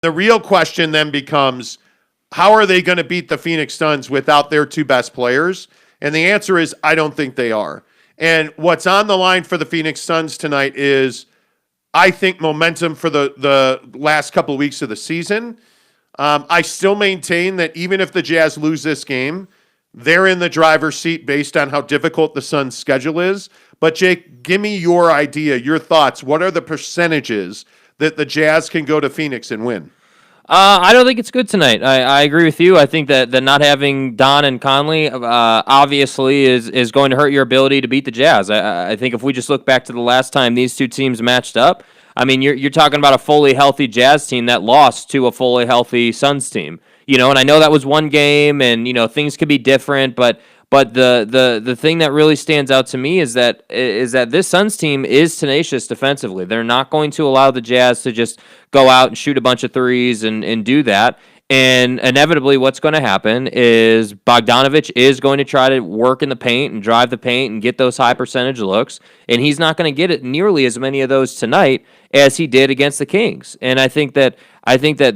The real question then becomes, how are they going to beat the Phoenix Suns without their two best players? And the answer is, I don't think they are. And what's on the line for the Phoenix Suns tonight is, I think, momentum for the last couple of weeks of the season. I still maintain that even if the Jazz lose this game, they're in the driver's seat based on how difficult the Suns' schedule is. But, Jake, give me your idea, your thoughts. What are the percentages that the Jazz can go to Phoenix and win? I don't think it's good tonight. I agree with you. I think that not having Don and Conley obviously is going to hurt your ability to beat the Jazz. I think if we just look back to the last time these two teams matched up, I mean, you're talking about a fully healthy Jazz team that lost to a fully healthy Suns team. And I know that was one game, and things could be different, but the thing that really stands out to me is that this Suns team is tenacious defensively. They're not going to allow the Jazz to just go out and shoot a bunch of threes and do that. And inevitably what's going to happen is Bogdanovic is going to try to work in the paint and drive the paint and get those high percentage looks. And he's not going to get it nearly as many of those tonight as he did against the Kings. And I think that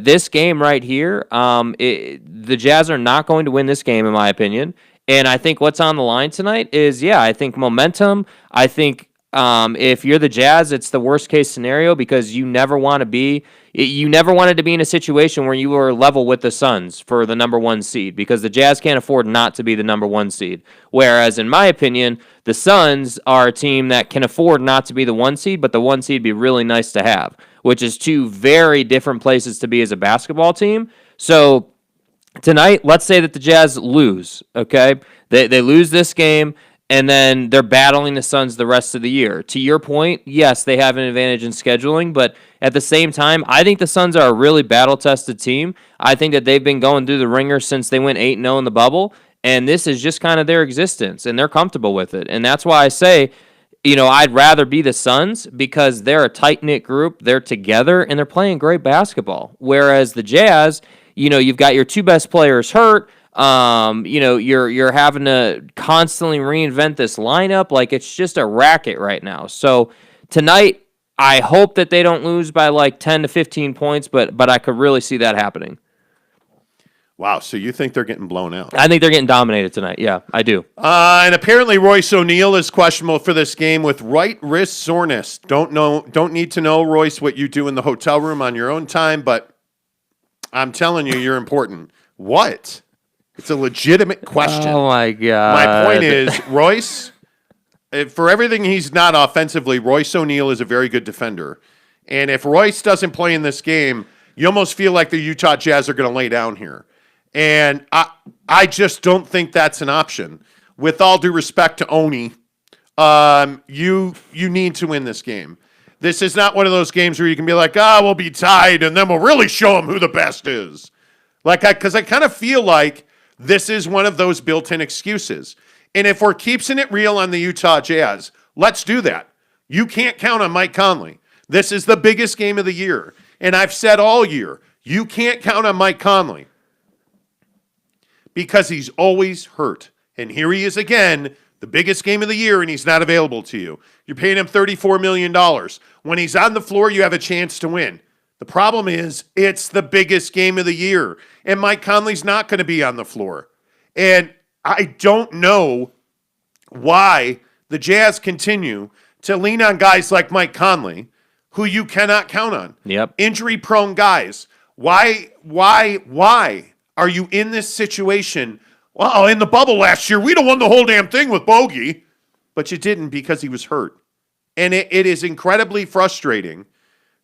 this game right here, the Jazz are not going to win this game, in my opinion. And I think what's on the line tonight is, I think momentum. I think if you're the Jazz, it's the worst case scenario because you never wanted to be in a situation where you were level with the Suns for the number one seed because the Jazz can't afford not to be the number one seed. Whereas, in my opinion, the Suns are a team that can afford not to be the one seed, but the one seed be really nice to have, which is two very different places to be as a basketball team. So tonight, let's say that the Jazz lose, okay? They lose this game, and then they're battling the Suns the rest of the year. To your point, yes, they have an advantage in scheduling, but at the same time, I think the Suns are a really battle-tested team. I think that they've been going through the ringer since they went 8-0 in the bubble, and this is just kind of their existence, and they're comfortable with it. And that's why I say, I'd rather be the Suns because they're a tight-knit group, they're together, and they're playing great basketball. Whereas the Jazz, you've got your two best players hurt. You're having to constantly reinvent this lineup. Like, it's just a racket right now. So tonight, I hope that they don't lose by like 10 to 15 points, but I could really see that happening. Wow, so you think they're getting blown out? I think they're getting dominated tonight. Yeah, I do. And apparently Royce O'Neale is questionable for this game with right wrist soreness. Don't need to know, Royce, what you do in the hotel room on your own time, but I'm telling you, you're important. What? It's a legitimate question. Oh, my God. My point is, Royce, for everything he's not offensively, Royce O'Neale is a very good defender. And if Royce doesn't play in this game, you almost feel like the Utah Jazz are going to lay down here. And I just don't think that's an option. With all due respect to Oni, you need to win this game. This is not one of those games where you can be like, we'll be tied, and then we'll really show them who the best is. Because I kind of feel like this is one of those built-in excuses. And if we're keeping it real on the Utah Jazz, let's do that. You can't count on Mike Conley. This is the biggest game of the year. And I've said all year, you can't count on Mike Conley because he's always hurt. And here he is again, the biggest game of the year, and he's not available to you. You're paying him $34 million. When he's on the floor, you have a chance to win. The problem is it's the biggest game of the year, and Mike Conley's not going to be on the floor. And I don't know why the Jazz continue to lean on guys like Mike Conley, who you cannot count on. Yep. Injury-prone guys. Why are you in this situation? Well, in the bubble last year, we'd have won the whole damn thing with Bogey. But you didn't because he was hurt. And it is incredibly frustrating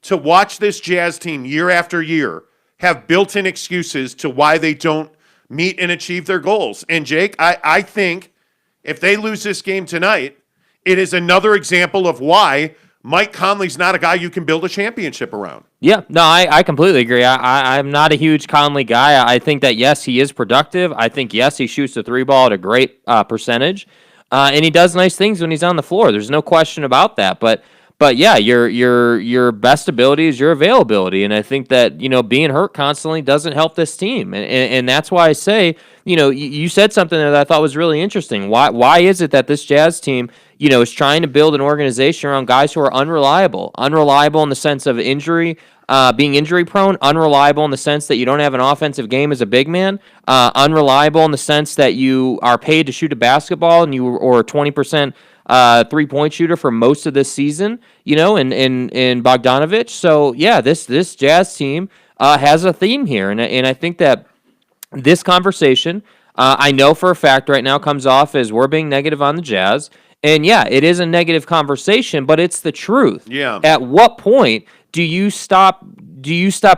to watch this Jazz team year after year have built-in excuses to why they don't meet and achieve their goals. And, Jake, I think if they lose this game tonight, it is another example of why Mike Conley's not a guy you can build a championship around. Yeah, no, I completely agree. I'm not a huge Conley guy. I think that, yes, he is productive. I think, yes, he shoots the three ball at a great percentage. And he does nice things when he's on the floor. There's no question about that. But But yeah, your best ability is your availability, and I think that being hurt constantly doesn't help this team, and that's why I say you said something that I thought was really interesting. Why is it that this Jazz team is trying to build an organization around guys who are unreliable in the sense of injury, being injury prone, unreliable in the sense that you don't have an offensive game as a big man, unreliable in the sense that you are paid to shoot a basketball and or 20%. 3-point shooter for most of this season, in Bogdanovic. So yeah, this Jazz team has a theme here, and I think that this conversation, I know for a fact right now, comes off as we're being negative on the Jazz, and yeah, it is a negative conversation, but it's the truth. Yeah. At what point do you stop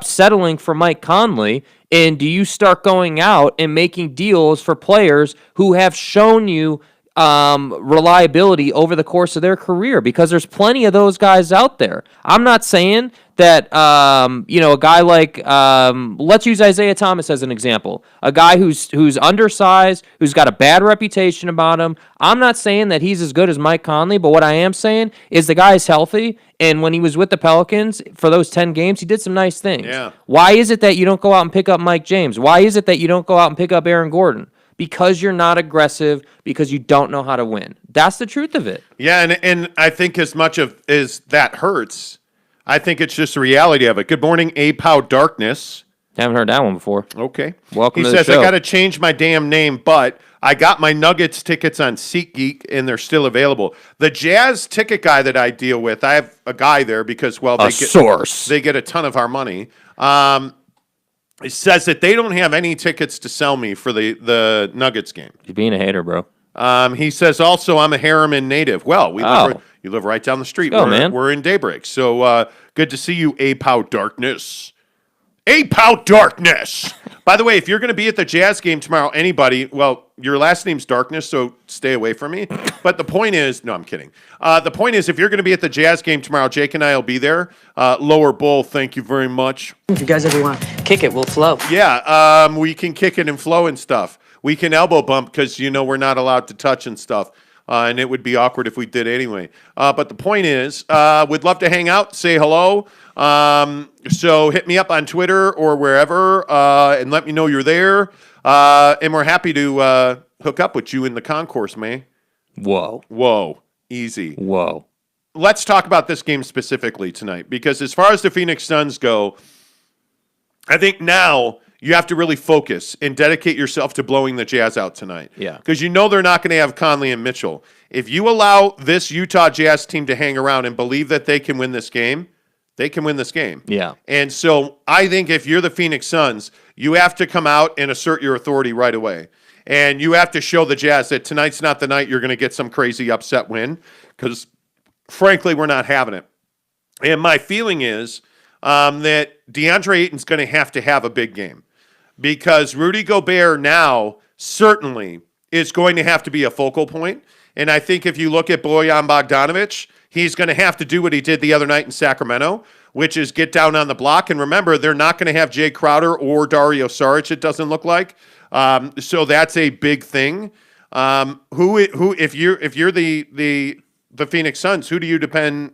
settling for Mike Conley, and do you start going out and making deals for players who have shown you reliability over the course of their career? Because there's plenty of those guys out there. I'm not saying that a guy like let's use Isaiah Thomas as an example, a guy who's undersized, who's got a bad reputation about him. I'm not saying that he's as good as Mike Conley, but what I am saying is the guy's healthy, and when he was with the Pelicans for those 10 games, he did some nice things. Yeah. Why is it that you don't go out and pick up Mike James? Why is it that you don't go out and pick up Aaron Gordon? Because you're not aggressive, because you don't know how to win. That's the truth of it. Yeah, and I think as much as that hurts, I think it's just the reality of it. Good morning, Apow Darkness. Haven't heard that one before. Okay. Welcome he to the says, show. I got to change my damn name, but I got my Nuggets tickets on SeatGeek, and they're still available. The Jazz ticket guy that I deal with, I have a guy there because, well, they get a ton of our money. It says that they don't have any tickets to sell me for the Nuggets game. You're being a hater, bro. He says also I'm a Harriman native. Well, you live right down the street. Man. We're in Daybreak. So good to see you, Apow Darkness. Apow Darkness! By the way, if you're going to be at the Jazz game tomorrow, anybody, well, your last name's Darkness, so stay away from me. But the point is, no, I'm kidding. The point is, if you're going to be at the Jazz game tomorrow, Jake and I will be there. Lower Bowl, thank you very much. If you guys ever want to kick it, we'll flow. Yeah, we can kick it and flow and stuff. We can elbow bump because, we're not allowed to touch and stuff. And it would be awkward if we did anyway. But the point is, we'd love to hang out, say hello. So hit me up on Twitter or wherever and let me know you're there. And we're happy to hook up with you in the concourse, man. Whoa. Easy. Whoa. Let's talk about this game specifically tonight, because as far as the Phoenix Suns go, I think now you have to really focus and dedicate yourself to blowing the Jazz out tonight. Yeah. Because they're not going to have Conley and Mitchell. If you allow this Utah Jazz team to hang around and believe that they can win this game, they can win this game. Yeah. And so I think if you're the Phoenix Suns, you have to come out and assert your authority right away. And you have to show the Jazz that tonight's not the night you're going to get some crazy upset win, because, frankly, we're not having it. And my feeling is that Deandre Ayton's going to have a big game, because Rudy Gobert now certainly is going to have to be a focal point. And I think if you look at Bojan Bogdanovic, he's going to have to do what he did the other night in Sacramento, which is get down on the block. And remember, they're not going to have Jay Crowder or Dario Saric, it doesn't look like. So that's a big thing. If you're the Phoenix Suns, who do you defend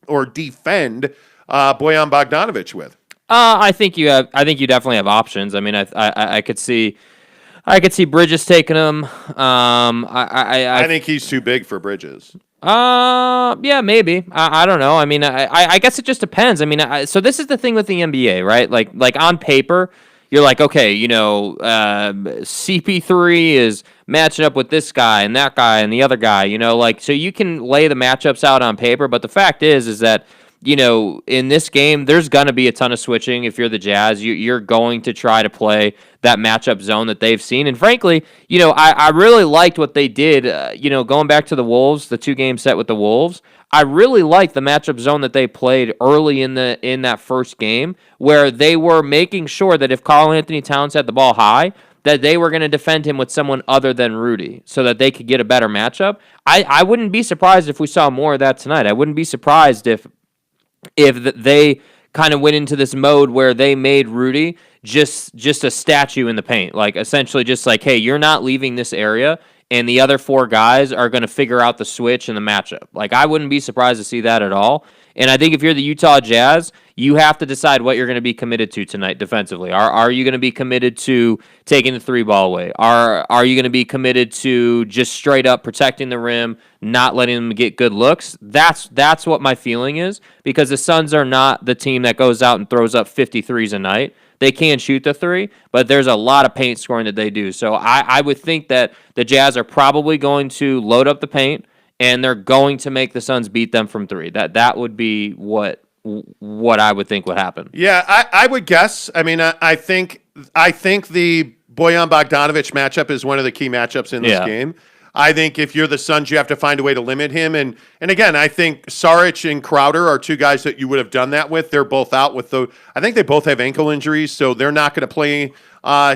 Bojan Bogdanovic with? I think you definitely have options. I mean, I could see Bridges taking him. I think he's too big for Bridges. Yeah, maybe. I don't know. I mean, I guess it just depends. I mean, so this is the thing with the NBA, right? Like on paper, you're like, okay, CP3 is matching up with this guy and that guy and the other guy, so you can lay the matchups out on paper. But the fact is that, in this game, there's going to be a ton of switching. If you're the Jazz, you're going to try to play that matchup zone that they've seen. And frankly, I really liked what they did, going back to the Wolves, the 2-game set with the Wolves. I really liked the matchup zone that they played early in that first game, where they were making sure that if Karl-Anthony Towns had the ball high, that they were going to defend him with someone other than Rudy so that they could get a better matchup. I wouldn't be surprised if we saw more of that tonight. I wouldn't be surprised if they kind of went into this mode where they made Rudy just a statue in the paint, like essentially just like, hey, you're not leaving this area and the other 4 guys are going to figure out the switch and the matchup. Like, I wouldn't be surprised to see that at all. And I think if you're the Utah Jazz, you have to decide what you're going to be committed to tonight defensively. Are you going to be committed to taking the 3-ball away? Are you going to be committed to just straight up protecting the rim, not letting them get good looks? That's what my feeling is, because the Suns are not the team that goes out and throws up 53s a night. They can shoot the 3, but there's a lot of paint scoring that they do. So I would think that the Jazz are probably going to load up the paint, and they're going to make the Suns beat them from 3. That would be what I would think would happen. Yeah, I would guess. I mean, I think the Bojan Bogdanovic matchup is one of the key matchups in this game. I think if you're the Suns, you have to find a way to limit him. And again, I think Saric and Crowder are 2 guys that you would have done that with. They're both out with I think they both have ankle injuries, so they're not going to play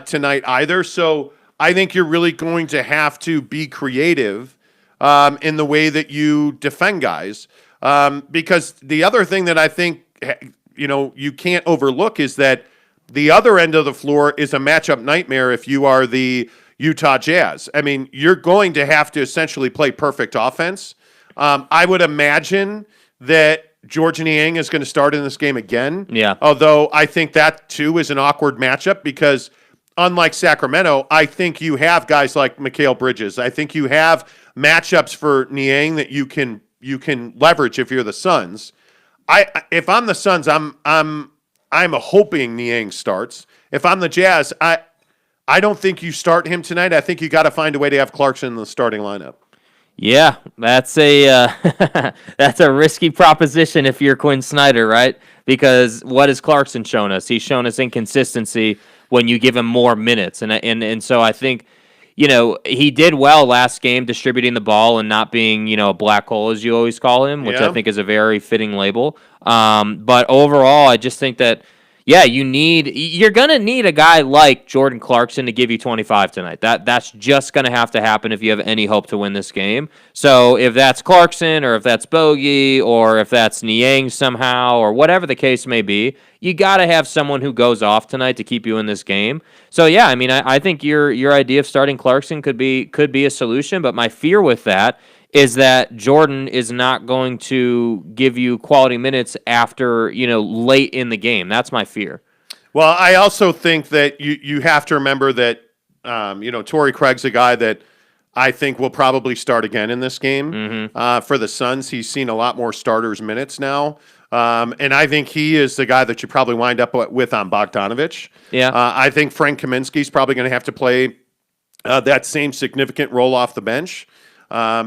tonight either. So I think you're really going to have to be creative in the way that you defend guys. Because the other thing that I think you can't overlook is that the other end of the floor is a matchup nightmare if you are the Utah Jazz. I mean, you're going to have to essentially play perfect offense. I would imagine that George Niang is going to start in this game again. Yeah. Although I think that too is an awkward matchup because unlike Sacramento, I think you have guys like Mikal Bridges. I think you have matchups for Niang that you can leverage if you're the Suns. If I'm the Suns, I'm hoping Niang starts. If I'm the Jazz, I don't think you start him tonight. I think you got to find a way to have Clarkson in the starting lineup. Yeah, that's a that's a risky proposition if you're Quinn Snyder, right? Because what has Clarkson shown us? He's shown us inconsistency when you give him more minutes, and so I think he did well last game distributing the ball and not being a black hole as you always call him, which I think is a very fitting label. But overall, I just think that. Yeah, you're going to need a guy like Jordan Clarkson to give you 25 tonight. That's just going to have to happen if you have any hope to win this game. So if that's Clarkson or if that's Bogey or if that's Niang somehow or whatever the case may be, you got to have someone who goes off tonight to keep you in this game. So yeah, I mean, I think your idea of starting Clarkson could be a solution, but my fear with that is that Jordan is not going to give you quality minutes after, late in the game. That's my fear. Well, I also think that you have to remember that, Torrey Craig's a guy that I think will probably start again in this game. For the Suns, he's seen a lot more starters minutes now. And I think he is the guy that you probably wind up with on Bogdanovic. Yeah. I think Frank Kaminsky's probably going to have to play that same significant role off the bench.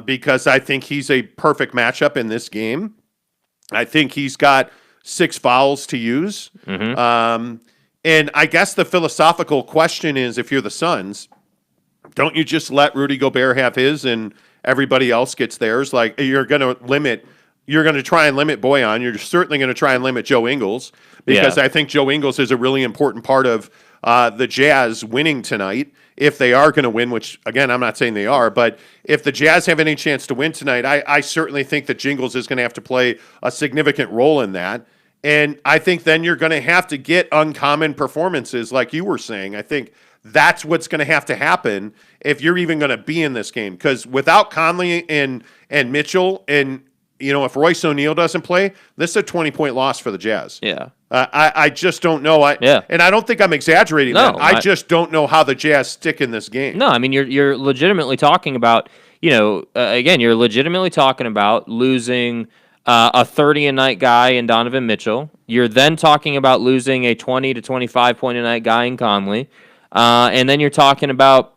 Because I think he's a perfect matchup in this game. I think he's got 6 fouls to use. And I guess the philosophical question is, if you're the Suns, don't you just let Rudy Gobert have his and everybody else gets theirs? Like, you're going to try and limit Bojan. You're certainly going to try and limit Joe Ingles because I think Joe Ingles is a really important part of the Jazz winning tonight. If they are going to win, which, again, I'm not saying they are, but if the Jazz have any chance to win tonight, I certainly think that Jingles is going to have to play a significant role in that. And I think then you're going to have to get uncommon performances like you were saying. I think that's what's going to have to happen if you're even going to be in this game. Because without Conley and Mitchell and, if Royce O'Neale doesn't play, this is a 20-point loss for the Jazz. Yeah. I just don't know. And I don't think I'm exaggerating that. I just don't know how the Jazz stick in this game. No, I mean, you're legitimately talking about, again, you're legitimately talking about losing a 30-a-night guy in Donovan Mitchell. You're then talking about losing a 20 to 25-point-a-night guy in Conley. And then you're talking about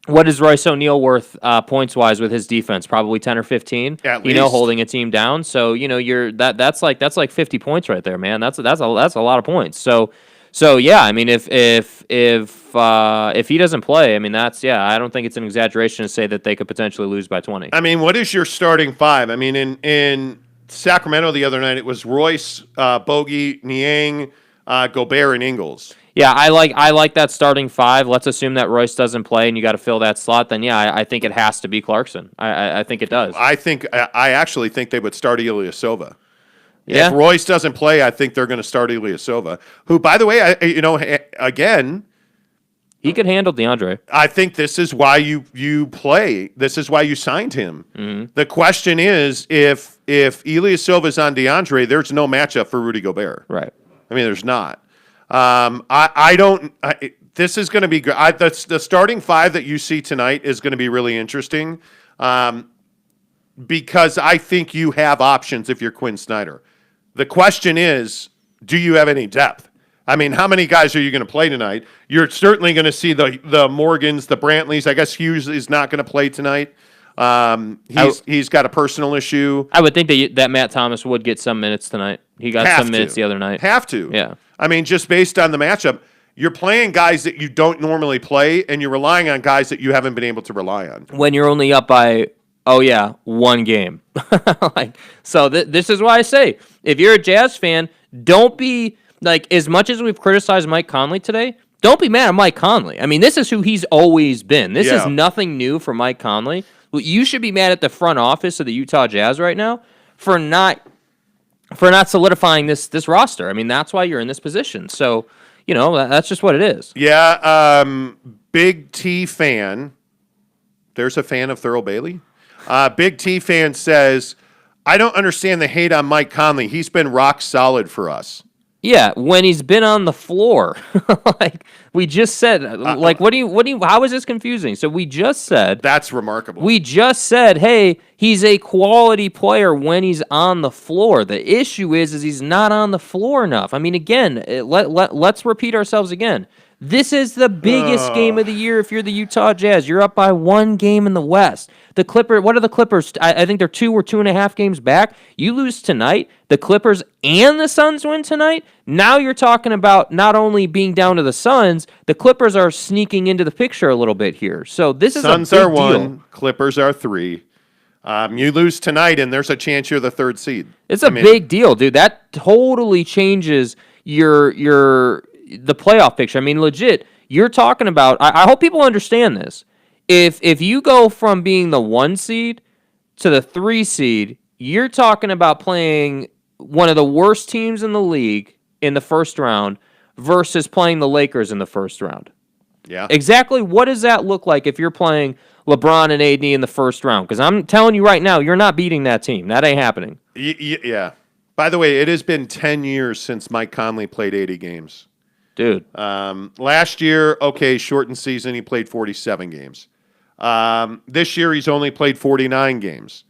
what is Royce O'Neale worth points-wise with his defense? Probably 10 or 15. At least. Holding a team down. So you're that's like 50 points right there, man. That's a lot of points. So yeah, I mean if he doesn't play, I mean I don't think it's an exaggeration to say that they could potentially lose by 20. I mean, what is your starting 5? I mean, in Sacramento the other night, it was Royce, Bogey, Niang, Gobert, and Ingles. Yeah, I like that starting 5. Let's assume that Royce doesn't play and you got to fill that slot. Then yeah, I think it has to be Clarkson. I think it does. I actually think they would start Ilyasova. Yeah. If Royce doesn't play, I think they're going to start Ilyasova, who, by the way, again, He could handle DeAndre. I think this is why you play. This is why you signed him. Mm-hmm. The question is, if Ilyasova on DeAndre, there's no matchup for Rudy Gobert. Right. I mean, there's not. This is going to be good. The starting five that you see tonight is going to be really interesting because I think you have options if you're Quinn Snyder. The question is, do you have any depth? I mean, how many guys are you going to play tonight? You're certainly going to see the Morgans, the Brantleys. I guess Hughes is not going to play tonight. He's got a personal issue. I would think that Matt Thomas would get some minutes tonight. He got some minutes the other night. Have to. Yeah. I mean, just based on the matchup, you're playing guys that you don't normally play, and you're relying on guys that you haven't been able to rely on. When you're only up by, one game. This is why I say, if you're a Jazz fan, don't be, as much as we've criticized Mike Conley today, don't be mad at Mike Conley. I mean, this is who he's always been. This is nothing new for Mike Conley. You should be mad at the front office of the Utah Jazz right now for not solidifying this roster. I mean, that's why you're in this position. So, that's just what it is. Yeah, Big T fan. There's a fan of Thurl Bailey. Big T fan says, I don't understand the hate on Mike Conley. He's been rock solid for us. Yeah, when he's been on the floor, we just said, how is this confusing? So we just said that's remarkable. We just said, hey, he's a quality player when he's on the floor. The issue is he's not on the floor enough. I mean, again, let's repeat ourselves again. This is the biggest game of the year if you're the Utah Jazz. You're up by one game in the West. The Clippers, what are the Clippers? I think they're 2 or 2.5 games back. You lose tonight, the Clippers and the Suns win tonight. Now you're talking about not only being down to the Suns, the Clippers are sneaking into the picture a little bit here. So this is Suns a big are 1, deal. Clippers are 3. You lose tonight, and there's a chance you're the 3rd seed. It's a big deal, dude. That totally changes the playoff picture. I mean, legit, you're talking about, I hope people understand this. If you go from being the 1 seed to the 3 seed, you're talking about playing one of the worst teams in the league in the first round versus playing the Lakers in the first round. Yeah. Exactly what does that look like if you're playing LeBron and AD in the first round? Because I'm telling you right now, you're not beating that team. That ain't happening. Yeah. By the way, it has been 10 years since Mike Conley played 80 games. Dude. Last year, shortened season, he played 47 games. This year, he's only played 49 games.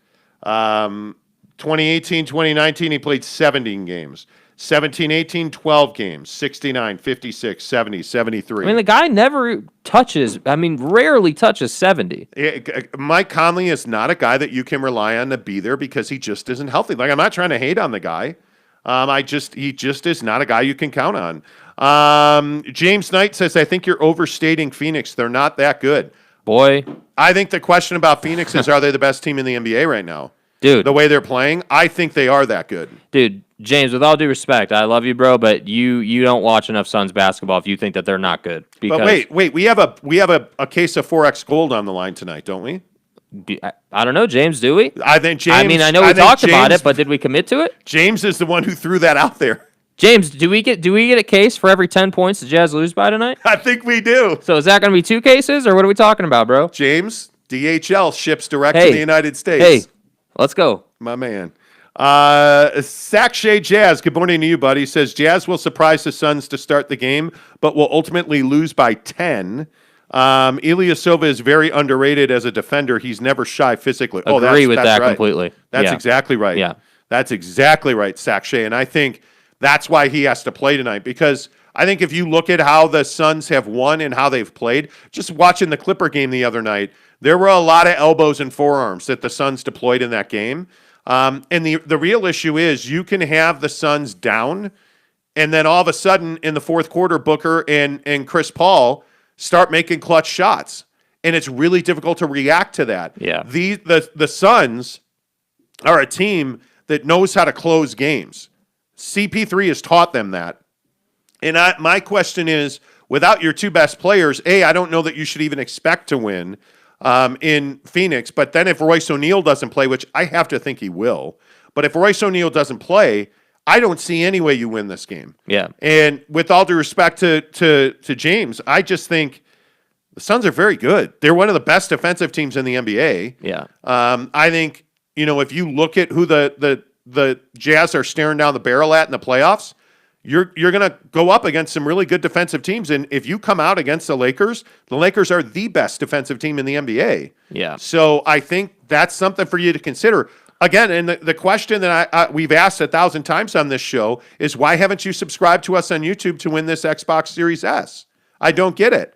2018, 2019, he played 17 games. 17, 18, 12 games. 69, 56, 70, 73. I mean, the guy rarely touches 70. Mike Conley is not a guy that you can rely on to be there because he just isn't healthy. I'm not trying to hate on the guy. He just is not a guy you can count on. James Knight says, I think you're overstating Phoenix. They're not that good. Boy. I think the question about Phoenix is, are they the best team in the NBA right now? Dude. The way they're playing, I think they are that good. Dude, James, with all due respect, I love you, bro, but you don't watch enough Suns basketball if you think that they're not good. Because but wait, we have a case of 4X Gold on the line tonight, don't we? I don't know, James, do we? I think James. I mean, I know we talked about it, but did we commit to it? James is the one who threw that out there. James, do we get a case for every 10 points the Jazz lose by tonight? I think we do. So is that going to be 2 cases, or what are we talking about, bro? James, DHL ships direct to the United States. Hey, let's go. My man. Sack Shea Jazz, good morning to you, buddy. He says, Jazz will surprise the Suns to start the game, but will ultimately lose by 10. Ilyasova is very underrated as a defender. He's never shy physically. Agree with that right. completely. That's exactly right. Yeah. That's exactly right, Sack Shea. And I think that's why he has to play tonight, because I think if you look at how the Suns have won and how they've played, just watching the Clipper game the other night, there were a lot of elbows and forearms that the Suns deployed in that game. And the real issue is you can have the Suns down, and then all of a sudden in the fourth quarter, Booker and Chris Paul start making clutch shots. And it's really difficult to react to that. Yeah. The Suns are a team that knows how to close games. CP3 has taught them that. And my question is, without your 2 best players, I don't know that you should even expect to win in Phoenix. But then if Royce O'Neale doesn't play, which I have to think he will, but if Royce O'Neale doesn't play, I don't see any way you win this game. Yeah. And with all due respect to James, I just think The Suns are very good. They're one of the best defensive teams in the NBA. Yeah. I think, if you look at who the Jazz are staring down the barrel at in the playoffs, you're going to go up against some really good defensive teams. And if you come out against the Lakers are the best defensive team in the NBA. Yeah. So I think that's something for you to consider. Again, and the question that we've asked 1,000 times on this show is, why haven't you subscribed to us on YouTube to win this Xbox Series S? I don't get it.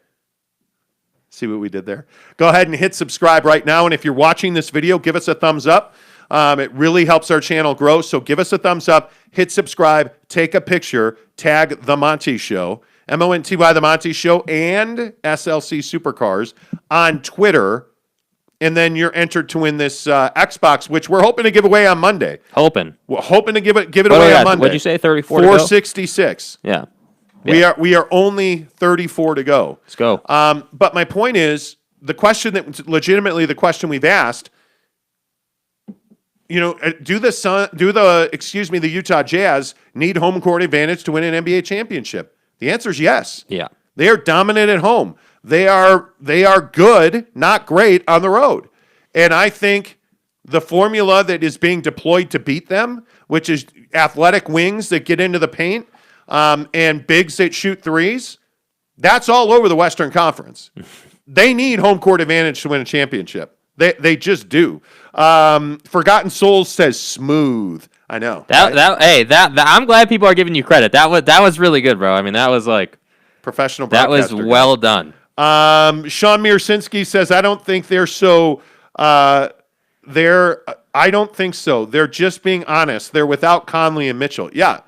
See what we did there? Go ahead and hit subscribe right now. And if you're watching this video, give us a thumbs up. It really helps our channel grow. So give us a thumbs up, hit subscribe, take a picture, tag The Monty Show, MONTY The Monty Show, and SLC Supercars on Twitter. And then you're entered to win this Xbox, which we're hoping to give away on Monday. We're hoping to give it away on Monday. What'd you say? 34 466. Yeah. We are only 34 to go. Let's go. But my point is, the question we've asked, do the Utah Jazz need home court advantage to win an NBA championship? The answer is yes. Yeah. They are dominant at home. They are good, not great on the road. And I think the formula that is being deployed to beat them, which is athletic wings that get into the paint, and bigs that shoot threes, that's all over the Western Conference. They need home court advantage to win a championship. They just do. Forgotten Souls says smooth. I know. I'm glad people are giving you credit. That was really good, bro. I mean, that was like professional. That was well done. Sean Mirsinski says, I don't think they're so. I don't think so. They're just being honest. They're without Conley and Mitchell. Yeah.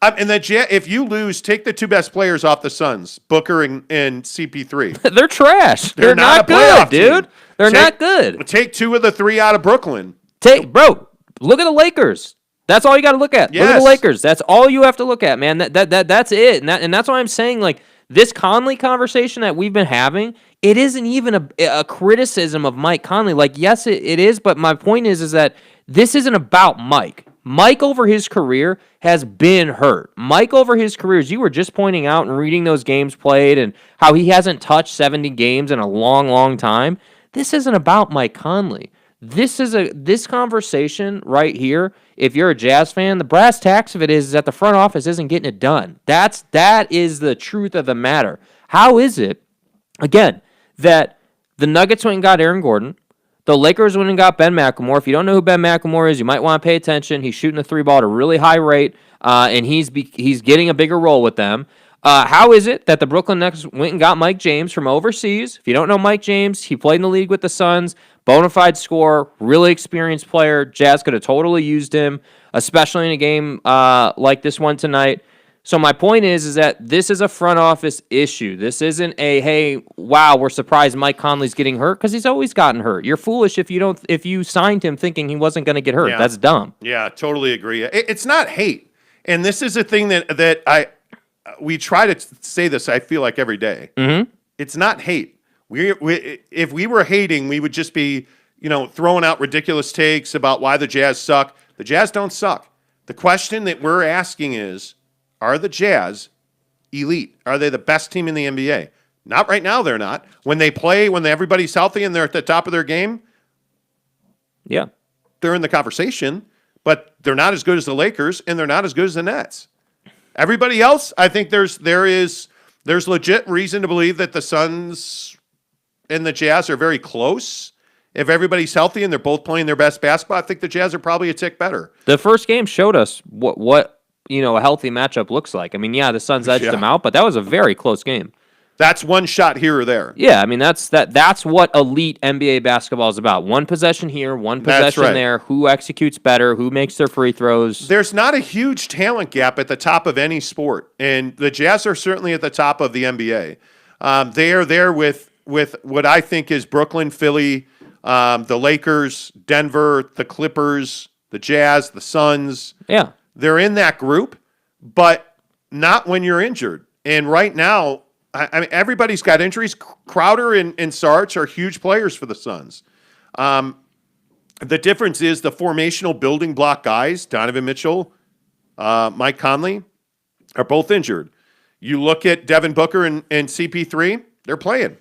And if you lose, take the two best players off the Suns, Booker and CP3. They're trash. They're not good, dude. They're not good. Take two of the three out of Brooklyn. Bro, look at the Lakers. That's all you got to look at. Yes. Look at the Lakers. That's all you have to look at, man. That's it. And that's why I'm saying, like, this Conley conversation that we've been having, it isn't even a criticism of Mike Conley. Like, yes, it is, but my point is that this isn't about Mike. Mike over his career has been hurt. Mike over his career, as you were just pointing out and reading those games played and how he hasn't touched 70 games in a long, long time, this isn't about Mike Conley. This conversation right here, if you're a Jazz fan, the brass tacks of it is that the front office isn't getting it done. That is the truth of the matter. How is it, again, that the Nuggets went and got Aaron Gordon, the Lakers went and got Ben McLemore? If you don't know who Ben McLemore is, you might want to pay attention. He's shooting the three ball at a really high rate, and he's getting a bigger role with them. How is it that the Brooklyn Nets went and got Mike James from overseas? If you don't know Mike James, he played in the league with the Suns, bona fide scorer, really experienced player. Jazz could have totally used him, especially in a game like this one tonight. So my point is that this is a front office issue. This isn't a, hey, wow, we're surprised Mike Conley's getting hurt, because he's always gotten hurt. You're foolish if you signed him thinking he wasn't going to get hurt. Yeah. That's dumb. Yeah, totally agree. It's not hate. And this is a thing that we try to say this, I feel like, every day. Mm-hmm. It's not hate. If we were hating, we would just be, throwing out ridiculous takes about why the Jazz suck. The Jazz don't suck. The question that we're asking is, are the Jazz elite? Are they the best team in the NBA? Not right now, they're not. When they play, when everybody's healthy and they're at the top of their game, yeah, they're in the conversation, but they're not as good as the Lakers, and they're not as good as the Nets. Everybody else, I think there's legit reason to believe that the Suns and the Jazz are very close. If everybody's healthy and they're both playing their best basketball, I think the Jazz are probably a tick better. The first game showed us what a healthy matchup looks like. I mean, yeah, the Suns edged them out, but that was a very close game. That's one shot here or there. Yeah, I mean, that's what elite NBA basketball is about. One possession here, one possession there. Who executes better? Who makes their free throws? There's not a huge talent gap at the top of any sport, and the Jazz are certainly at the top of the NBA. They are there with what I think is Brooklyn, Philly, the Lakers, Denver, the Clippers, the Jazz, the Suns. Yeah. They're in that group, but not when you're injured. And right now, I mean, everybody's got injuries. Crowder and Sarge are huge players for the Suns. The difference is the formational building block guys, Donovan Mitchell, Mike Conley, are both injured. You look at Devin Booker and CP3, they're playing.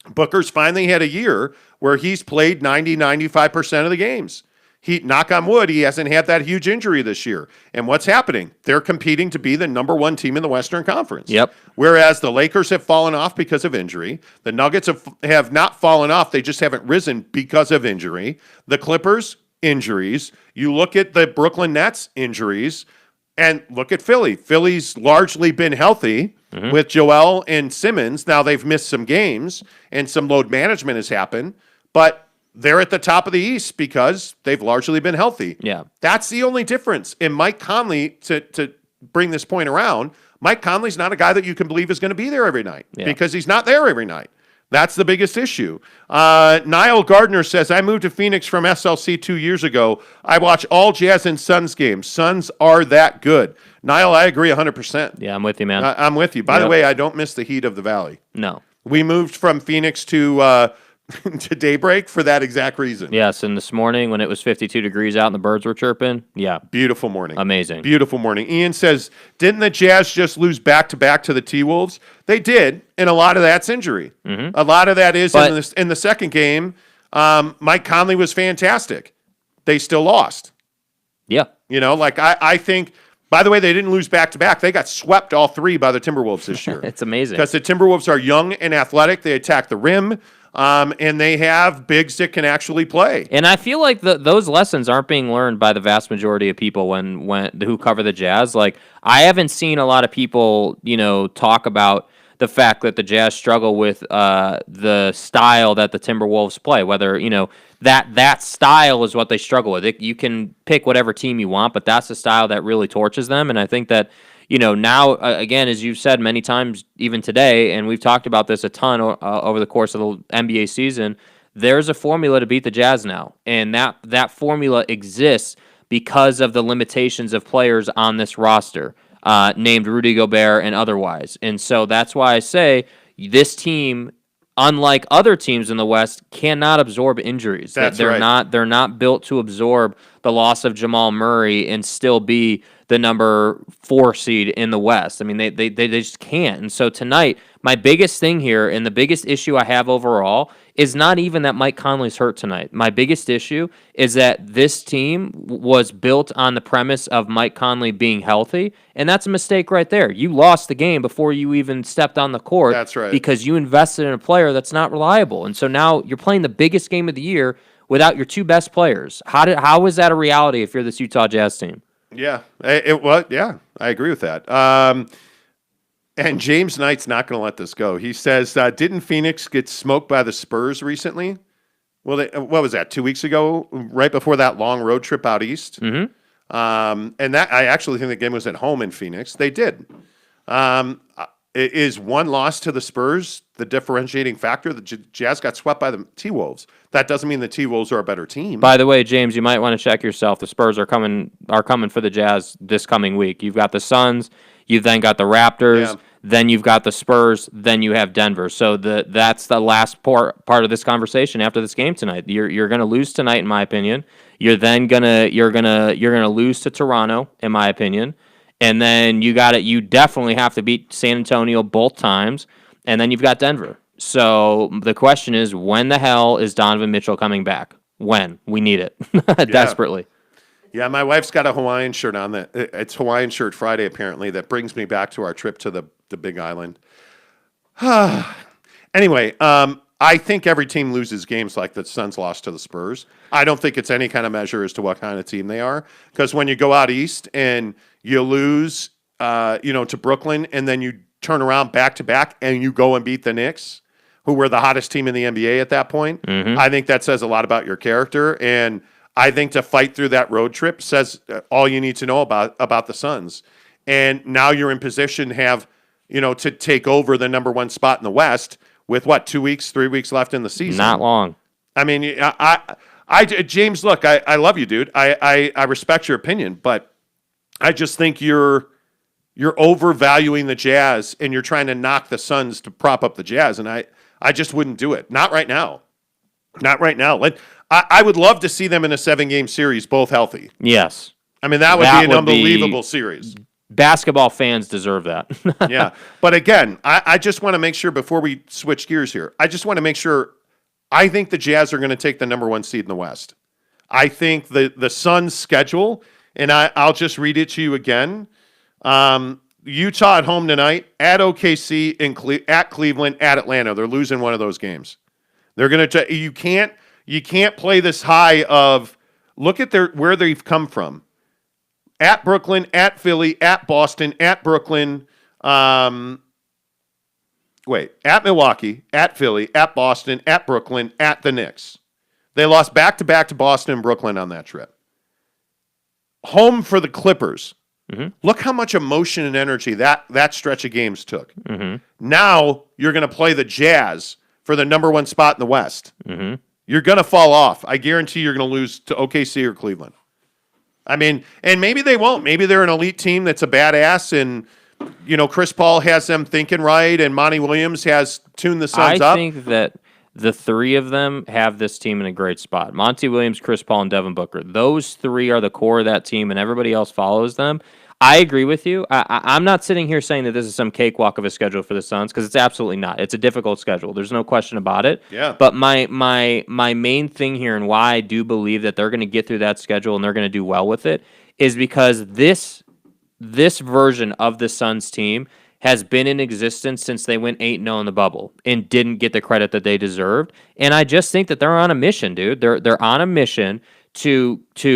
Booker's finally had a year where he's played 95% of the games. Knock on wood, he hasn't had that huge injury this year. And what's happening? They're competing to be the number one team in the Western Conference. Yep. Whereas the Lakers have fallen off because of injury. The Nuggets have not fallen off. They just haven't risen because of injury. The Clippers, injuries. You look at the Brooklyn Nets, injuries. And look at Philly. Philly's largely been healthy with Joel and Simmons. Now they've missed some games and some load management has happened. But they're at the top of the East because they've largely been healthy. Yeah. That's the only difference. And Mike Conley, to bring this point around, Mike Conley's not a guy that you can believe is going to be there every night because he's not there every night. That's the biggest issue. Niall Gardner says, I moved to Phoenix from SLC 2 years ago. I watch all Jazz and Suns games. Suns are that good. Niall, I agree 100%. Yeah, I'm with you, man. I'm with you. By the way, I don't miss the heat of the Valley. No. We moved from Phoenix to to Daybreak for that exact reason. Yes, and this morning when it was 52 degrees out and the birds were chirping, Beautiful morning. Amazing. Beautiful morning. Ian says, didn't the Jazz just lose back-to-back to the T-Wolves? They did, and a lot of that's injury. A lot of that is in the second game. Mike Conley was fantastic. They still lost. Yeah. I think, by the way, they didn't lose back-to-back. They got swept all three by the Timberwolves this year. It's amazing. Because the Timberwolves are young and athletic. They attack the rim. And they have bigs that can actually play. And I feel like those lessons aren't being learned by the vast majority of people who cover the Jazz. Like, I haven't seen a lot of people, talk about the fact that the Jazz struggle with the style that the Timberwolves play. Whether that style is what they struggle with. You can pick whatever team you want, but that's the style that really torches them. And I think that. Now, again, as you've said many times, even today, and we've talked about this a ton over the course of the NBA season, there's a formula to beat the Jazz now. And that formula exists because of the limitations of players on this roster, named Rudy Gobert and otherwise. And so that's why I say this team, unlike other teams in the West, cannot absorb injuries. They're right. They're not built to absorb the loss of Jamal Murray and still be the number 4 seed in the West. I mean, they just can't. And so tonight, my biggest thing here and the biggest issue I have overall is not even that Mike Conley's hurt tonight. My biggest issue is that this team was built on the premise of Mike Conley being healthy, and that's a mistake right there. You lost the game before you even stepped on the court. That's right. Because you invested in a player that's not reliable. And so now you're playing the biggest game of the year without your two best players. How is that a reality if you're this Utah Jazz team? Yeah, I agree with that. And James Knight's not going to let this go. He says, didn't Phoenix get smoked by the Spurs recently? Well, what was that, 2 weeks ago, right before that long road trip out east? Mm-hmm. And that I actually think the game was at home in Phoenix. They did. Is one loss to the Spurs the differentiating factor? The Jazz got swept by the T-Wolves. That doesn't mean the T-Wolves are a better team. By the way, James, you might want to check yourself. The Spurs are coming for the Jazz this coming week. You've got the Suns, you've then got the Raptors, then you've got the Spurs, then you have Denver. So that's the last part of this conversation after this game tonight. You're going to lose tonight, in my opinion. You're gonna lose to Toronto, in my opinion. And then you definitely have to beat San Antonio both times. And then you've got Denver. So the question is, when the hell is Donovan Mitchell coming back? When? We need it desperately. Yeah, my wife's got a Hawaiian shirt on. It's Hawaiian Shirt Friday, apparently. That brings me back to our trip to the Big Island. Anyway, I think every team loses games like the Suns lost to the Spurs. I don't think it's any kind of measure as to what kind of team they are. Because when you go out east and you lose, to Brooklyn, and then you turn around back-to-back and you go and beat the Knicks, who were the hottest team in the NBA at that point, I think that says a lot about your character. And I think to fight through that road trip says all you need to know about the Suns. And now you're in position to have, to take over the number one spot in the West with 3 weeks left in the season. Not long. I mean, James, look, I love you, dude. I respect your opinion, but I just think you're overvaluing the Jazz and you're trying to knock the Suns to prop up the Jazz. And I just wouldn't do it. Not right now. Not right now. I would love to see them in a 7-game series, both healthy. Yes. I mean, that would be an unbelievable series. Basketball fans deserve that. Yeah. But again, I just want to make sure before we switch gears here, I just want to make sure I think the Jazz are going to take the number 1 seed in the West. I think the Suns' schedule, and I'll just read it to you again. Utah at home tonight, at OKC, at Cleveland, at Atlanta. They're losing one of those games. They're going to. You can't play this high of look at where they've come from. At Brooklyn, at Philly, at Boston, at Brooklyn. At Milwaukee, at Philly, at Boston, at Brooklyn, at the Knicks. They lost back-to-back to Boston and Brooklyn on that trip. Home for the Clippers. Mm-hmm. Look how much emotion and energy that stretch of games took. Mm-hmm. Now you're going to play the Jazz for the number 1 spot in the West. Mm-hmm. You're going to fall off. I guarantee you're going to lose to OKC or Cleveland. I mean, and maybe they won't. Maybe they're an elite team that's a badass, and Chris Paul has them thinking right, and Monty Williams has tuned the Suns up. I think that the three of them have this team in a great spot. Monty Williams, Chris Paul, and Devin Booker. Those three are the core of that team, and everybody else follows them. I agree with you. I'm not sitting here saying that this is some cakewalk of a schedule for the Suns, because it's absolutely not. It's a difficult schedule. There's no question about it. Yeah. But my main thing here, and why I do believe that they're going to get through that schedule and they're going to do well with it, is because this version of the Suns team has been in existence since they went 8-0 in the bubble and didn't get the credit that they deserved. And I just think that they're on a mission, dude. They're on a mission to get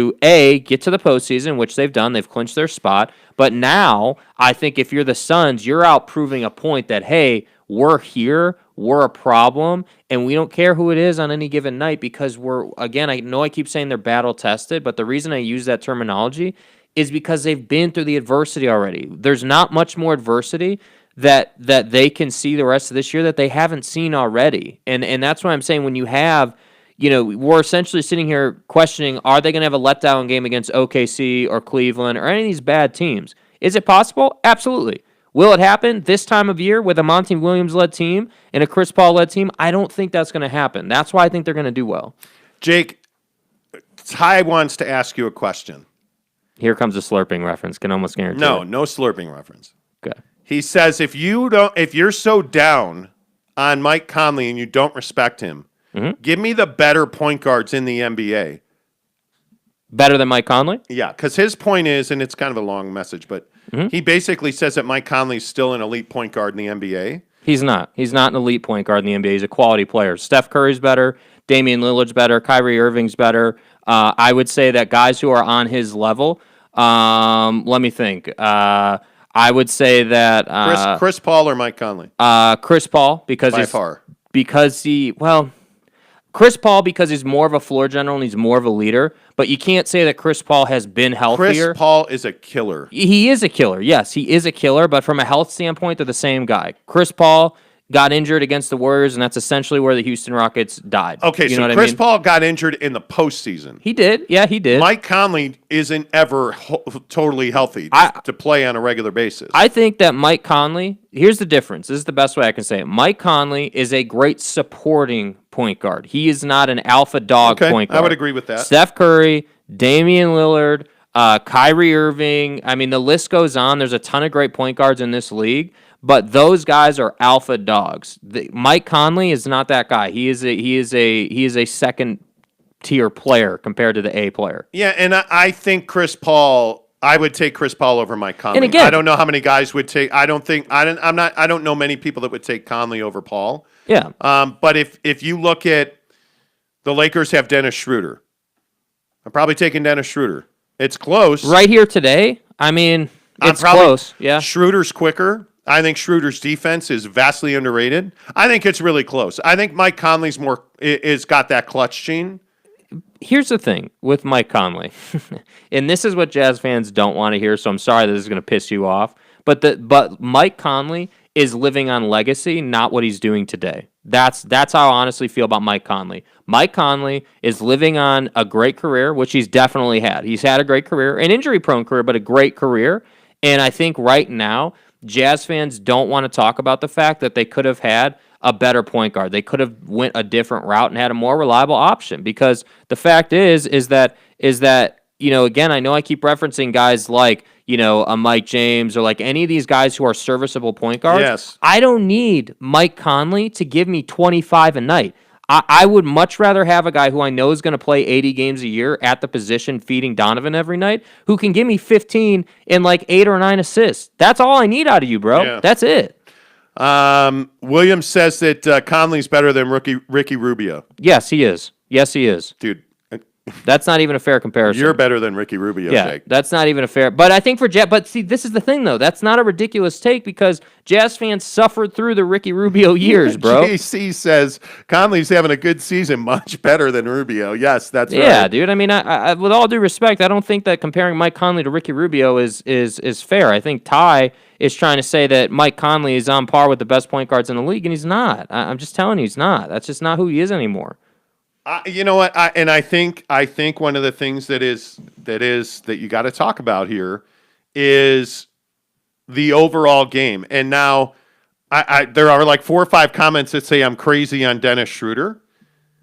to the postseason, which they've done. They've clinched their spot. But now, I think if you're the Suns, you're out proving a point that, hey, we're here, we're a problem, and we don't care who it is on any given night, because again, I know I keep saying they're battle-tested, but the reason I use that terminology is because they've been through the adversity already. There's not much more adversity that they can see the rest of this year that they haven't seen already. And that's why I'm saying when you have, we're essentially sitting here questioning, are they going to have a letdown game against OKC or Cleveland or any of these bad teams? Is it possible? Absolutely. Will it happen this time of year with a Monty Williams-led team and a Chris Paul-led team? I don't think that's going to happen. That's why I think they're going to do well. Jake, Ty wants to ask you a question. Here comes a slurping reference. Can almost guarantee No it. slurping reference. Okay. He says if you're so down on Mike Conley and you don't respect him, give me the better point guards in the NBA. Better than Mike Conley? Yeah, because his point is, and it's kind of a long message, but he basically says that Mike Conley's still an elite point guard in the NBA. He's not. He's not an elite point guard in the NBA. He's a quality player. Steph Curry's better. Damian Lillard's better. Kyrie Irving's better. I would say that guys who are on his level, let me think. I would say that Chris Paul or Mike Conley? Chris Paul, because By far. Chris Paul, because he's more of a floor general and he's more of a leader, but you can't say that Chris Paul has been healthier. Chris Paul is a killer. He is a killer. Yes, he is a killer, but from a health standpoint, they're the same guy. Chris Paul got injured against the Warriors, and that's essentially where the Houston Rockets died. Okay, so Chris Paul got injured in the postseason. He did. Yeah, he did. Mike Conley isn't ever totally healthy to play on a regular basis. I think that Mike Conley, here's the difference. This is the best way I can say it. Mike Conley is a great supporting point guard. He is not an alpha dog point guard. I would agree with that. Steph Curry, Damian Lillard, Kyrie Irving. I mean, the list goes on. There's a ton of great point guards in this league. But those guys are alpha dogs. Mike Conley is not that guy. He is a second tier player compared to the A player. Yeah, and I think Chris Paul. I would take Chris Paul over Mike Conley. And again, I don't know how many guys would take. I don't know many people that would take Conley over Paul. Yeah. But if you look at the Lakers have Dennis Schroeder, I'm probably taking Dennis Schroeder. It's close. Right here today. I mean, it's close. Yeah. Schroeder's quicker. I think Schroeder's defense is vastly underrated. I think it's really close. I think Mike Conley's is got that clutch gene. Here's the thing with Mike Conley, and this is what Jazz fans don't want to hear, so I'm sorry that this is going to piss you off, but Mike Conley is living on legacy, not what he's doing today. That's how I honestly feel about Mike Conley. Mike Conley is living on a great career, which he's definitely had. He's had a great career, an injury-prone career, but a great career, and I think right now, Jazz fans don't want to talk about the fact that they could have had a better point guard. They could have went a different route and had a more reliable option, because the fact is that again, I know I keep referencing guys like, a Mike James or like any of these guys who are serviceable point guards. Yes. I don't need Mike Conley to give me 25 a night. I would much rather have a guy who I know is going to play 80 games a year at the position feeding Donovan every night who can give me 15 and like 8 or 9 assists. That's all I need out of you, bro. Yeah. That's it. Williams says that Conley's better than Ricky Rubio. Yes, he is. Yes, he is. Dude, That's not even a fair comparison. you're better than Ricky Rubio, Yeah, Jake. that's not even a fair. But I think for Jazz, but see, this is the thing though. That's not a ridiculous take because Jazz fans suffered through the Ricky Rubio years, bro. JC says Conley's having a good season, much better than Rubio. Yes, that's right. Yeah, dude. I mean, I with all due respect, I don't think that comparing Mike Conley to Ricky Rubio is fair. I think Ty is trying to say that Mike Conley is on par with the best point guards in the league, and he's not. I'm just telling you, he's not. That's just not who he is anymore. You know what? I think one of the things that you got to talk about here is the overall game. And now, there are like 4 or 5 comments that say I'm crazy on Dennis Schroeder,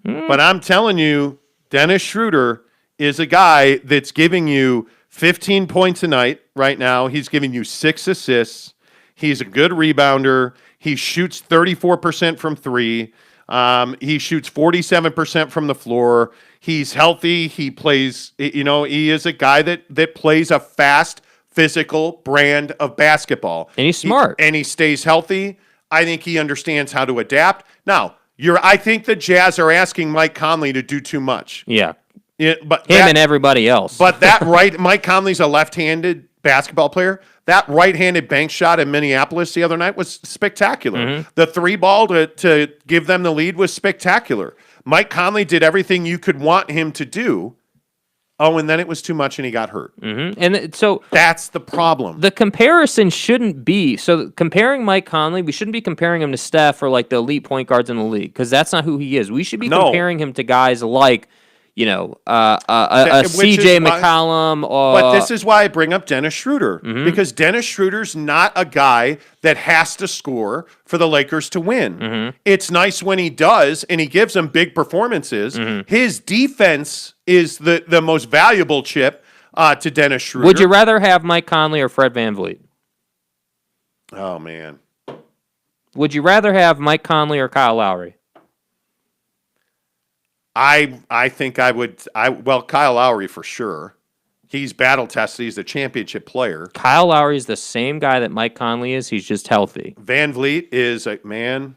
but I'm telling you, Dennis Schroeder is a guy that's giving you 15 points a night right now. He's giving you 6 assists. He's a good rebounder. He shoots 34% from 3. He shoots 47% from the floor. He's healthy. He plays, he is a guy that plays a fast, physical brand of basketball. And he's smart. And he stays healthy. I think he understands how to adapt. Now, I think the Jazz are asking Mike Conley to do too much. Yeah. But Him and everybody else. But Mike Conley's a left-handed basketball player. That right-handed bank shot in Minneapolis the other night was spectacular. Mm-hmm. The 3-ball to give them the lead was spectacular. Mike Conley did everything you could want him to do. Oh, and then it was too much and he got hurt. Mm-hmm. And so that's the problem. The comparison shouldn't be, so comparing Mike Conley, we shouldn't be comparing him to Steph or like the elite point guards in the league because that's not who he is. We should be comparing him to guys like, CJ McCollum. But this is why I bring up Dennis Schroeder, because Dennis Schroeder's not a guy that has to score for the Lakers to win. It's nice when he does, and he gives them big performances. His defense is the most valuable chip to Dennis Schroeder. Would you rather have Mike Conley or Fred VanVleet? Oh, man. Would you rather have Mike Conley or Kyle Lowry? I think I would. Kyle Lowry for sure. He's battle tested. He's a championship player. Kyle Lowry is the same guy that Mike Conley is. He's just healthy. VanVleet is a man.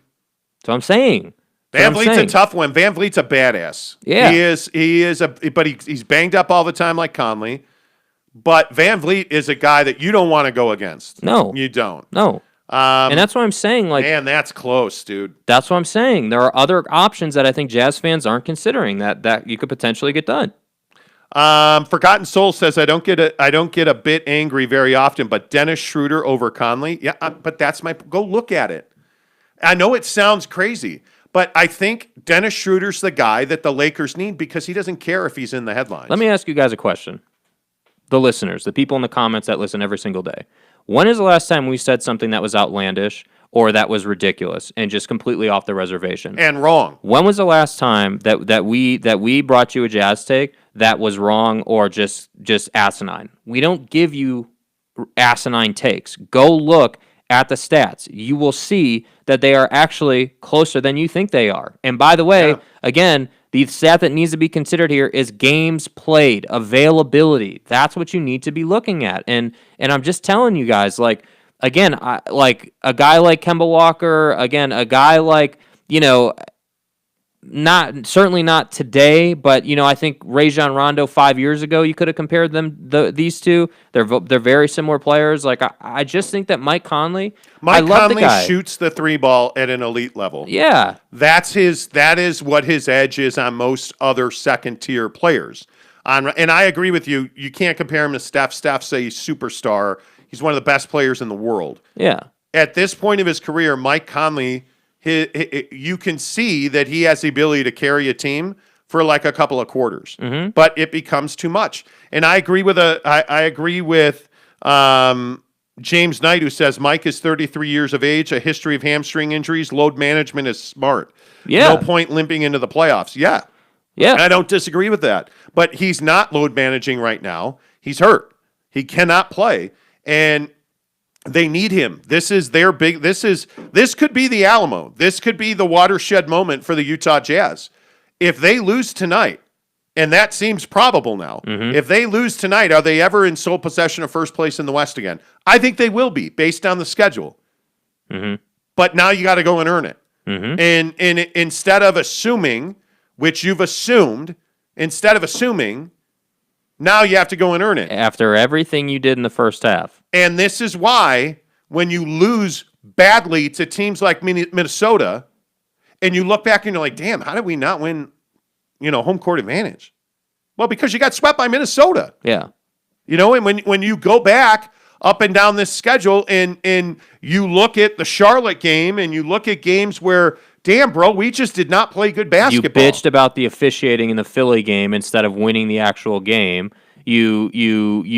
That's what I'm saying. VanVleet's a tough one. VanVleet's a badass. Yeah, he is but he's banged up all the time like Conley. But VanVleet is a guy that you don't want to go against. No, you don't. No. And that's what I'm saying. Like, man, that's close, dude. That's what I'm saying. There are other options that I think Jazz fans aren't considering that you could potentially get done. Forgotten Soul says I don't get a bit angry very often, but Dennis Schroeder over Conley. Yeah, but that's go look at it. I know it sounds crazy, but I think Dennis Schroeder's the guy that the Lakers need because he doesn't care if he's in the headlines. Let me ask you guys a question. The listeners, the people in the comments that listen every single day. When is the last time we said something that was outlandish or that was ridiculous and just completely off the reservation? And wrong. When was the last time that we brought you a Jazz take that was wrong or just asinine? We don't give you asinine takes. Go look at the stats. You will see that they are actually closer than you think they are. And by the way, again, the stat that needs to be considered here is games played, availability. That's what you need to be looking at. And I'm just telling you guys, like, again, like a guy like Kemba Walker, again, a guy like, certainly not today, but I think Rajon Rondo 5 years ago, you could have compared these two. They're very similar players. Like I just think that Mike Conley shoots the 3-ball at an elite level. Yeah, that is what his edge is on most other second tier players. And I agree with you. You can't compare him to Steph. Steph's a superstar. He's one of the best players in the world. Yeah. At this point of his career, Mike Conley, you can see that he has the ability to carry a team for like a couple of quarters, but it becomes too much. And I agree with James Knight, who says Mike is 33 years of age, a history of hamstring injuries, load management is smart. Yeah, no point limping into the playoffs. Yeah, Yeah. I don't disagree with that. But he's not load managing right now. He's hurt. He cannot play. And they need him. This is their big this could be the Alamo. This could be the watershed moment for the Utah Jazz. If they lose tonight, and that seems probable now. If they lose tonight, are they ever in sole possession of first place in the West again? I think they will be, based on the schedule. But now you got to go and earn it. And instead of assuming, which you've assumed, now you have to go and earn it. After everything you did in the first half. And this is why when you lose badly to teams like Minnesota, and you look back and you're like, damn, how did we not win, home court advantage? Well, because you got swept by Minnesota. Yeah. And when you go back up and down this schedule and you look at the Charlotte game and you look at games where, damn, bro, we just did not play good basketball. You bitched about the officiating in the Philly game instead of winning the actual game. You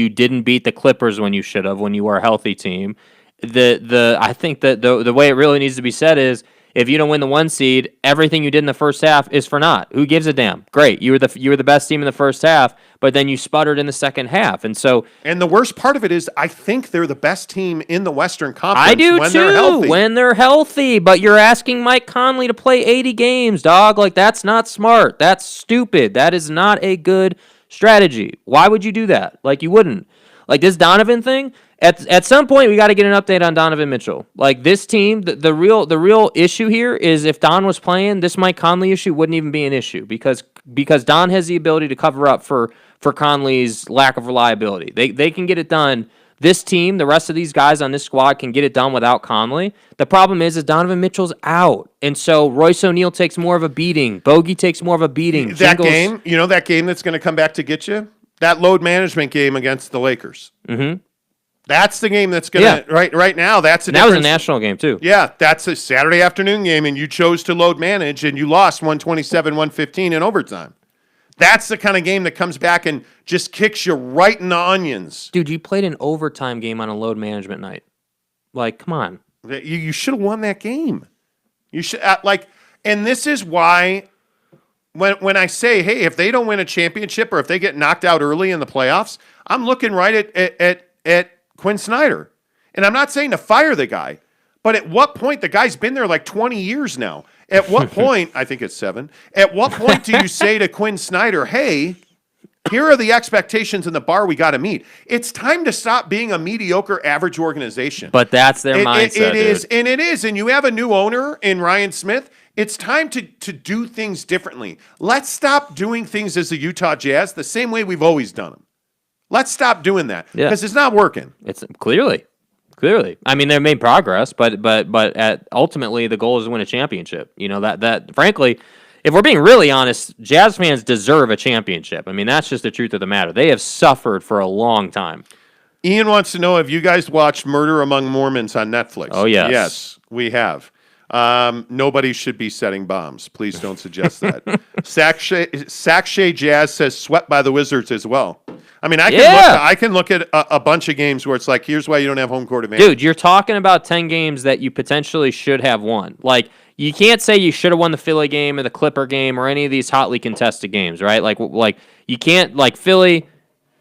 didn't beat the Clippers when you should have, when you were a healthy team. I think that the way it really needs to be said is, if you don't win the 1 seed, everything you did in the first half is for naught. Who gives a damn? Great, you were the best team in the first half, but then you sputtered in the second half, and the worst part of it is, I think they're the best team in the Western Conference. I do when too. They're healthy. When they're healthy, but you're asking Mike Conley to play 80 games, dog. Like, that's not smart. That's stupid. That is not a good strategy. Why would you do that? Like, you wouldn't. Like, this Donovan thing. At some point, we got to get an update on Donovan Mitchell. Like, this team, the real issue here is, if Don was playing, this Mike Conley issue wouldn't even be an issue because Don has the ability to cover up for Conley's lack of reliability. They can get it done. This team, the rest of these guys on this squad, can get it done without Conley. The problem is Donovan Mitchell's out, and so Royce O'Neale takes more of a beating. Bogey takes more of a beating. That game that's going to come back to get you? That load management game against the Lakers. That's the game that's going to, right now, that's the difference. That was a national game, too. Yeah, that's a Saturday afternoon game, and you chose to load manage, and you lost 127-115 in overtime. That's the kind of game that comes back and just kicks you right in the onions. Dude, you played an overtime game on a load management night. Like, come on. You should have won that game. You should, and this is why when I say, hey, if they don't win a championship or if they get knocked out early in the playoffs, I'm looking right at Quinn Snyder. And I'm not saying to fire the guy, but at what point, the guy's been there like 20 years now. At what point, I think it's 7, at what point do you say to Quinn Snyder, hey, here are the expectations and the bar we got to meet? It's time to stop being a mediocre, average organization. But that's their mindset, It is. And you have a new owner in Ryan Smith. It's time to do things differently. Let's stop doing things as the Utah Jazz the same way we've always done them. Let's stop doing that because it's not working. It's clearly. I mean, they've made progress, but ultimately the goal is to win a championship. That frankly, if we're being really honest, Jazz fans deserve a championship. I mean, that's just the truth of the matter. They have suffered for a long time. Ian wants to know, have you guys watched Murder Among Mormons on Netflix? Oh, yes. Yes, we have. Nobody should be setting bombs. Please don't suggest that. Sakshay Jazz says swept by the Wizards as well. I mean, I can look at a bunch of games where it's like, here's why you don't have home court advantage. Dude, you're talking about 10 games that you potentially should have won. Like, you can't say you should have won the Philly game or the Clipper game or any of these hotly contested games, right? Like you can't, like Philly,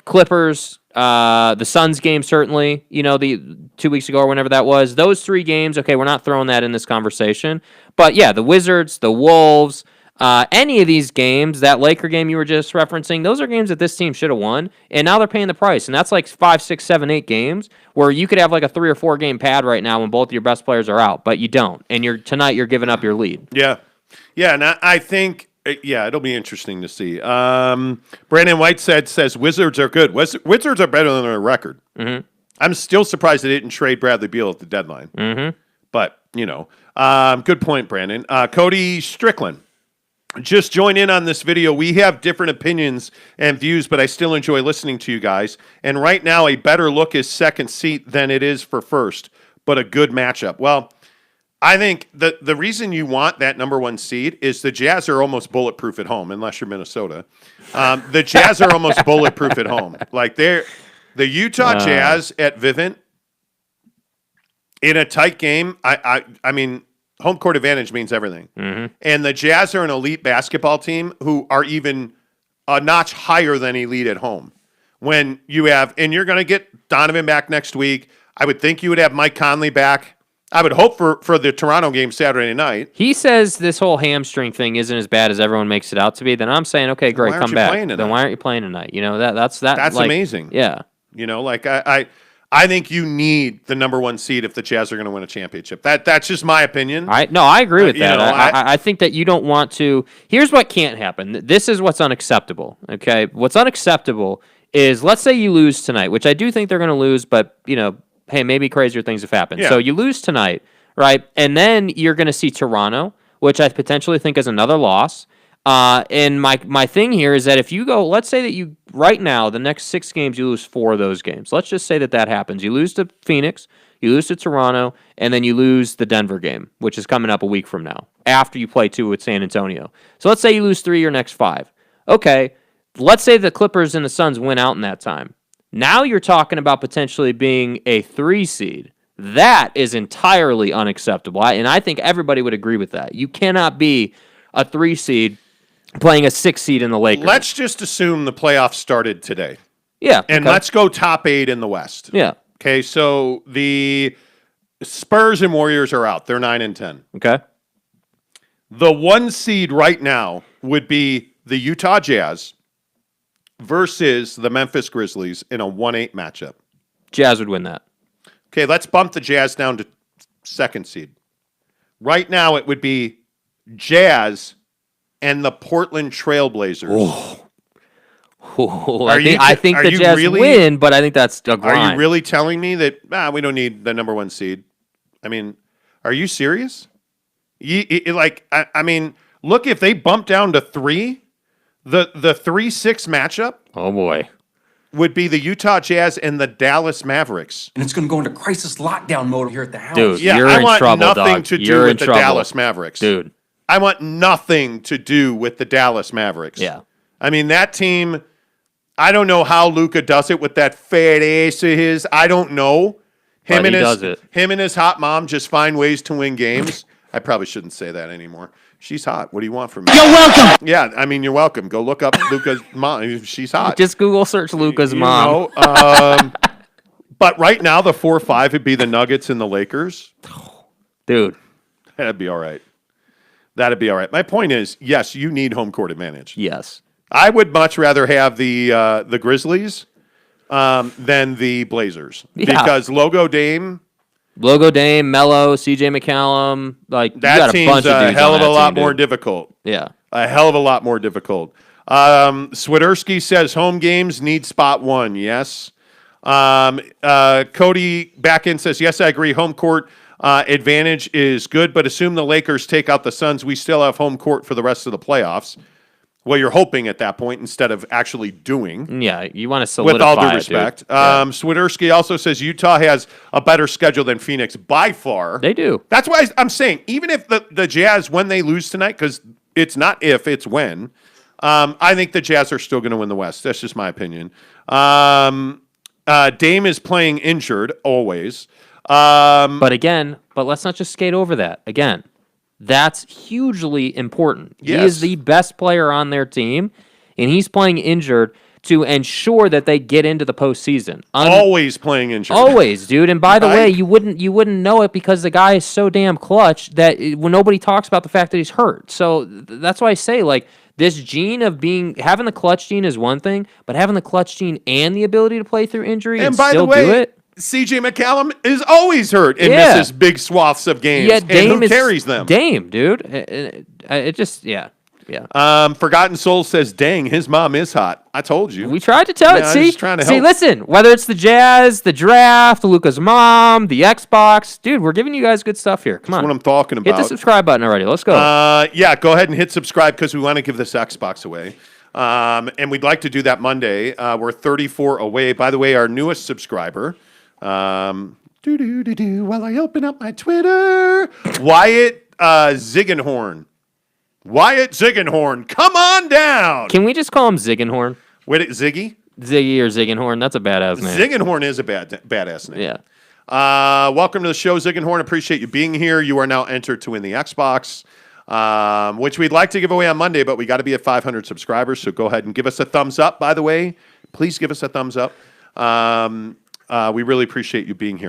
Clippers, the Suns game certainly, the 2 weeks ago or whenever that was. Those 3 games, okay, we're not throwing that in this conversation. But yeah, the Wizards, the Wolves, any of these games, that Laker game you were just referencing, those are games that this team should have won, and now they're paying the price. And that's like 5, 6, 7, 8 games where you could have like a 3 or 4 game pad right now when both of your best players are out, but you don't. And tonight you're giving up your lead. Yeah. And I think, it'll be interesting to see. Brandon White says Wizards are good. Wizards are better than their record. Mm-hmm. I'm still surprised they didn't trade Bradley Beal at the deadline. Mm-hmm. But, good point, Brandon. Cody Strickland. Just join in on this video. We have different opinions and views, but I still enjoy listening to you guys. And right now, a better look is second seat than it is for first, but a good matchup. Well, I think the reason you want that number 1 seed is the Jazz are almost bulletproof at home, unless you're Minnesota. The Jazz are almost bulletproof at home. Like the Utah Jazz at Vivint in a tight game. I mean, home court advantage means everything. Mm-hmm. And the Jazz are an elite basketball team who are even a notch higher than elite at home. When you have, and you're going to get Donovan back next week. I would think you would have Mike Conley back. I would hope for the Toronto game Saturday night. He says this whole hamstring thing isn't as bad as everyone makes it out to be. Then I'm saying, okay, great, come back. Then why aren't you playing tonight? You know, that's like, amazing. Yeah. You know, like I think you need the number 1 seed if the Jazz are going to win a championship. That's just my opinion. I agree with that. You know, I think that you don't want to. Here's what can't happen. This is what's unacceptable. Okay, what's unacceptable is, let's say you lose tonight, which I do think they're going to lose, but you know, hey, maybe crazier things have happened. Yeah. So you lose tonight, right? And then you're going to see Toronto, which I potentially think is another loss. And my thing here is that if you go, let's say that you, right now, the next 6 games, you lose 4 of those games. Let's just say that happens. You lose to Phoenix, you lose to Toronto, and then you lose the Denver game, which is coming up a week from now, after you play 2 with San Antonio. So let's say you lose 3 of your next 5. Okay, let's say the Clippers and the Suns win out in that time. Now you're talking about potentially being a 3 seed. That is entirely unacceptable. And I think everybody would agree with that. You cannot be a 3 seed playing a 6 seed in the Lakers. Let's just assume the playoffs started today. Yeah. And okay. let's go top 8 in the West. Yeah. Okay, so the Spurs and Warriors are out. They're 9 and 10. Okay. The 1 seed right now would be the Utah Jazz versus the Memphis Grizzlies in a 1-8 matchup. Jazz would win that. Okay, let's bump the Jazz down to 2nd seed. Right now it would be Jazz and the Portland Trailblazers. I think the Jazz win, but I think that's a grind. Are you really telling me that we don't need the number 1 seed? I mean, are you serious? I mean, look, if they bump down to 3, the 3-6 matchup, oh boy, would be the Utah Jazz and the Dallas Mavericks. And it's going to go into crisis lockdown mode here at the house. Dude, Yeah, you're I in want trouble, nothing dog. to do You're with in the trouble. Dallas Mavericks. Dude. I want nothing to do with the Dallas Mavericks. Yeah. I mean, that team, I don't know how Luka does it with that fat ass of his. I don't know. Him and his hot mom just find ways to win games. I probably shouldn't say that anymore. She's hot. What do you want from me? You're welcome. Yeah, I mean, you're welcome. Go look up Luka's mom. She's hot. Just Google search Luka's mom. But right now, the 4-5 would be the Nuggets and the Lakers. Dude. That'd be all right. My point is, yes, you need home court advantage. Yes. I would much rather have the Grizzlies than the Blazers. Yeah. Because Logo Dame, Melo, CJ McCallum, like you that got a team's bunch of a dudes hell on of a that lot team, more dude. difficult. Yeah. A hell of a lot more difficult. Swiderski says home games need spot 1. Yes. Cody back in says, yes, I agree. Home court advantage is good, but assume the Lakers take out the Suns. We still have home court for the rest of the playoffs. Well, you're hoping at that point instead of actually doing. Yeah, you want to solidify with all due it, respect. dude. Yeah. Swiderski also says Utah has a better schedule than Phoenix by far. They do. That's why I'm saying, even if the Jazz, when they lose tonight, because it's not if, it's when, I think the Jazz are still going to win the West. That's just my opinion. Dame is playing injured, always. But let's not just skate over that. Again, that's hugely important. Yes. He is the best player on their team, and he's playing injured to ensure that they get into the postseason. Always playing injured. Always, dude. And by the Right? way, you wouldn't know it because the guy is so damn clutch that when nobody talks about the fact that he's hurt. So that's why I say, like, this gene of having the clutch gene is one thing, but having the clutch gene and the ability to play through injury and by still the way, do it. CJ McCallum is always hurt and Yeah. misses big swaths of games. Yeah, and Dame who carries them? Dame, dude. It just, yeah. Forgotten Soul says, dang, his mom is hot. I told you. We tried to tell Yeah, it. I was See, just trying to help. listen. Whether it's the Jazz, the draft, Luka's mom, the Xbox, dude, we're giving you guys good stuff here. Come That's on, what I'm talking about. hit the subscribe button already. Let's go. Yeah, go ahead and hit subscribe because we want to give this Xbox away. And we'd like to do that Monday. We're 34 away. By the way, our newest subscriber, while I open up my Twitter, Wyatt Ziegenhorn. Wyatt Ziegenhorn, come on down. Can we just call him Ziegenhorn? Wait, Ziggy? Ziggy or Ziegenhorn? That's a badass name. Ziegenhorn is a badass name. Yeah. Welcome to the show, Ziggenhorn. Appreciate you being here. You are now entered to win the Xbox, which we'd like to give away on Monday, but we got to be at 500 subscribers. So go ahead and give us a thumbs up. By the way, please give us a thumbs up. We really appreciate you being here.